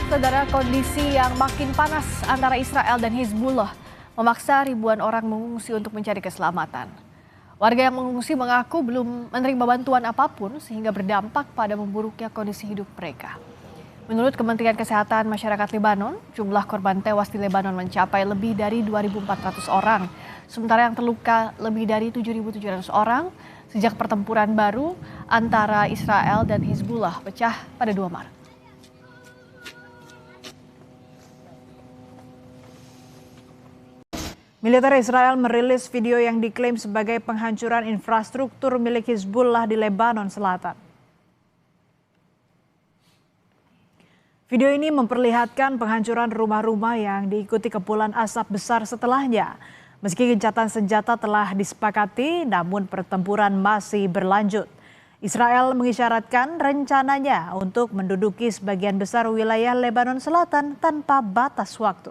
Saudara, kondisi yang makin panas antara Israel dan Hizbullah memaksa ribuan orang mengungsi untuk mencari keselamatan. Warga yang mengungsi mengaku belum menerima bantuan apapun sehingga berdampak pada memburuknya kondisi hidup mereka. Menurut Kementerian Kesehatan Masyarakat Lebanon, jumlah korban tewas di Lebanon mencapai lebih dari 2.400 orang, sementara yang terluka lebih dari 7.700 orang sejak pertempuran baru antara Israel dan Hizbullah pecah pada 2 Maret. Militer Israel merilis video yang diklaim sebagai penghancuran infrastruktur milik Hizbullah di Lebanon Selatan. Video ini memperlihatkan penghancuran rumah-rumah yang diikuti kepulan asap besar setelahnya. Meski gencatan senjata telah disepakati, namun pertempuran masih berlanjut. Israel mengisyaratkan rencananya untuk menduduki sebagian besar wilayah Lebanon Selatan tanpa batas waktu.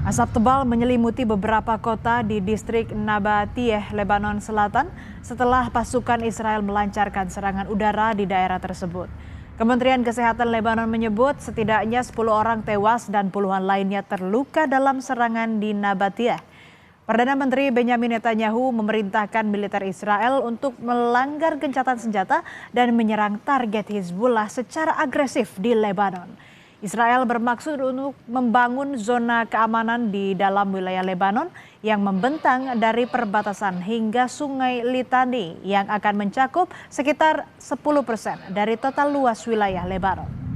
Asap tebal menyelimuti beberapa kota di distrik Nabatiyeh, Lebanon Selatan setelah pasukan Israel melancarkan serangan udara di daerah tersebut. Kementerian Kesehatan Lebanon menyebut setidaknya 10 orang tewas dan puluhan lainnya terluka dalam serangan di Nabatiyeh. Perdana Menteri Benyamin Netanyahu memerintahkan militer Israel untuk melanggar gencatan senjata dan menyerang target Hizbullah secara agresif di Lebanon. Israel bermaksud untuk membangun zona keamanan di dalam wilayah Lebanon yang membentang dari perbatasan hingga Sungai Litani yang akan mencakup sekitar 10% dari total luas wilayah Lebanon.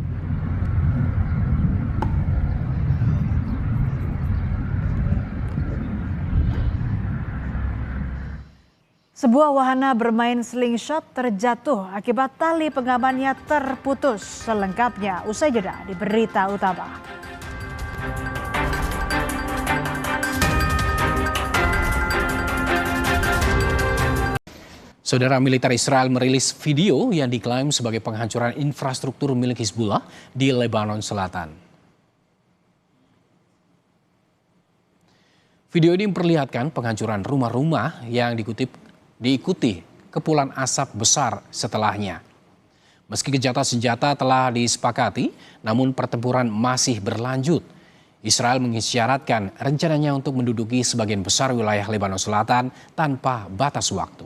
Sebuah wahana bermain slingshot terjatuh akibat tali pengamannya terputus. Selengkapnya usai jeda di Berita Utama. Saudara, militer Israel merilis video yang diklaim sebagai penghancuran infrastruktur milik Hizbullah di Lebanon Selatan. Video ini memperlihatkan penghancuran rumah-rumah yang diikuti kepulan asap besar setelahnya. Meski gencatan senjata telah disepakati, namun pertempuran masih berlanjut. Israel mengisyaratkan rencananya untuk menduduki sebagian besar wilayah Lebanon Selatan tanpa batas waktu.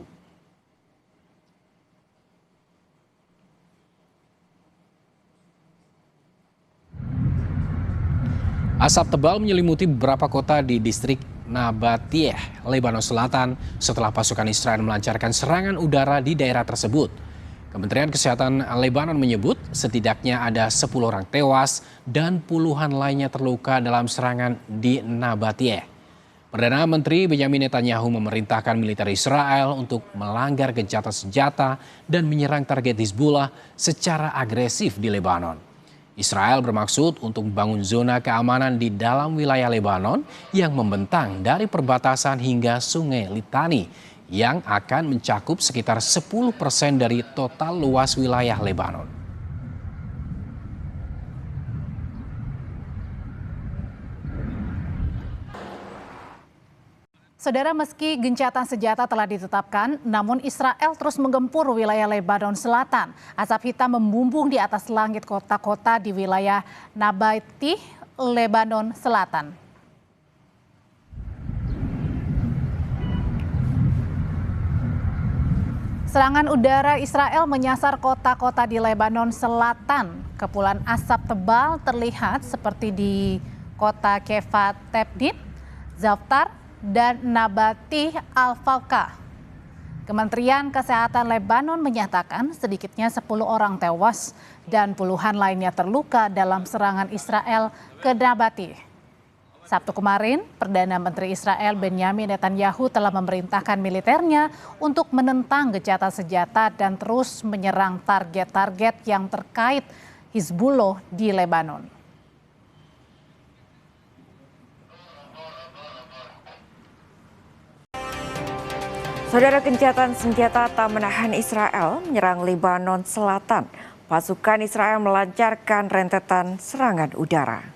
Asap tebal menyelimuti beberapa kota di distrik Nabatiyeh, Lebanon Selatan setelah pasukan Israel melancarkan serangan udara di daerah tersebut. Kementerian Kesehatan Lebanon menyebut setidaknya ada 10 orang tewas dan puluhan lainnya terluka dalam serangan di Nabatiyeh. Perdana Menteri Benyamin Netanyahu memerintahkan militer Israel untuk melanggar gencatan senjata dan menyerang target Hizbullah secara agresif di Lebanon. Israel bermaksud untuk membangun zona keamanan di dalam wilayah Lebanon yang membentang dari perbatasan hingga Sungai Litani yang akan mencakup sekitar 10% dari total luas wilayah Lebanon. Saudara, meski gencatan senjata telah ditetapkan, namun Israel terus menggempur wilayah Lebanon Selatan. Asap hitam membumbung di atas langit kota-kota di wilayah Nabatiyeh, Lebanon Selatan. Serangan udara Israel menyasar kota-kota di Lebanon Selatan. Kepulan asap tebal terlihat seperti di kota Kefat Tebdit, Zaftar, dan Nabatiyeh Al-Fawqa. Kementerian Kesehatan Lebanon menyatakan sedikitnya 10 orang tewas dan puluhan lainnya terluka dalam serangan Israel ke Nabatiyeh. Sabtu kemarin, Perdana Menteri Israel Benyamin Netanyahu telah memerintahkan militernya untuk menentang gencatan senjata dan terus menyerang target-target yang terkait Hizbullah di Lebanon. Saudara, gencatan senjata tak menahan Israel menyerang Lebanon Selatan. Pasukan Israel melancarkan rentetan serangan udara.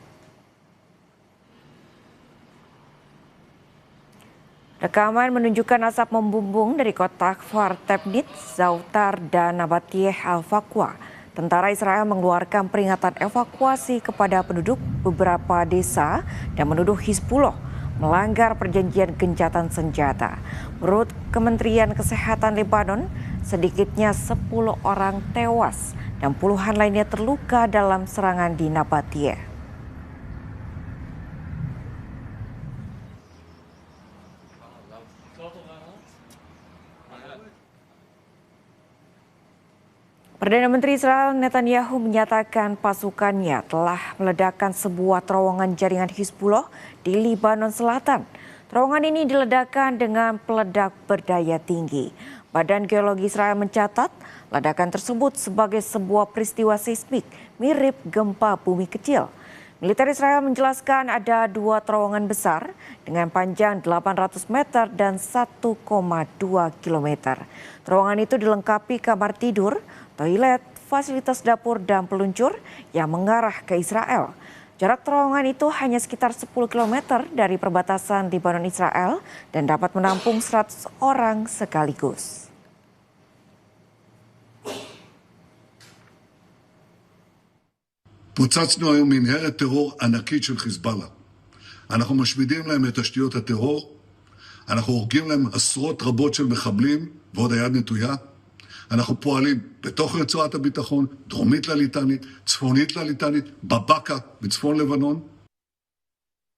Rekaman menunjukkan asap membumbung dari kota Kfar Tebnit, Zautar, dan Nabatiyeh Al-Faqwa. Tentara Israel mengeluarkan peringatan evakuasi kepada penduduk beberapa desa dan menuduh Hizbullah melanggar perjanjian gencatan senjata. Menurut Kementerian Kesehatan Lebanon, sedikitnya 10 orang tewas dan puluhan lainnya terluka dalam serangan di Nabatiyeh. Perdana Menteri Israel Netanyahu menyatakan pasukannya telah meledakkan sebuah terowongan jaringan Hizbullah di Lebanon Selatan. Terowongan ini diledakkan dengan peledak berdaya tinggi. Badan Geologi Israel mencatat ledakan tersebut sebagai sebuah peristiwa seismik mirip gempa bumi kecil. Militer Israel menjelaskan ada 2 terowongan besar dengan panjang 800 meter dan 1,2 kilometer. Terowongan itu dilengkapi kamar tidur, toilet, fasilitas dapur, dan peluncur yang mengarah ke Israel. Jarak terowongan itu hanya sekitar 10 km dari perbatasan Lebanon Israel dan dapat menampung 100 orang sekaligus. פוצצנו היום מנהרת טרור ענקית של חיזבאללה. אנחנו משמידים להם את תשתיות הטרור, אנחנו הורגים להם עשרות רבות של מחבלים ועוד היד נטויה. אנחנו פועלים בתוך רצועת הביטחון, דרומית לליטנית, צפונית לליטנית, בבקה, בצפון לבנון.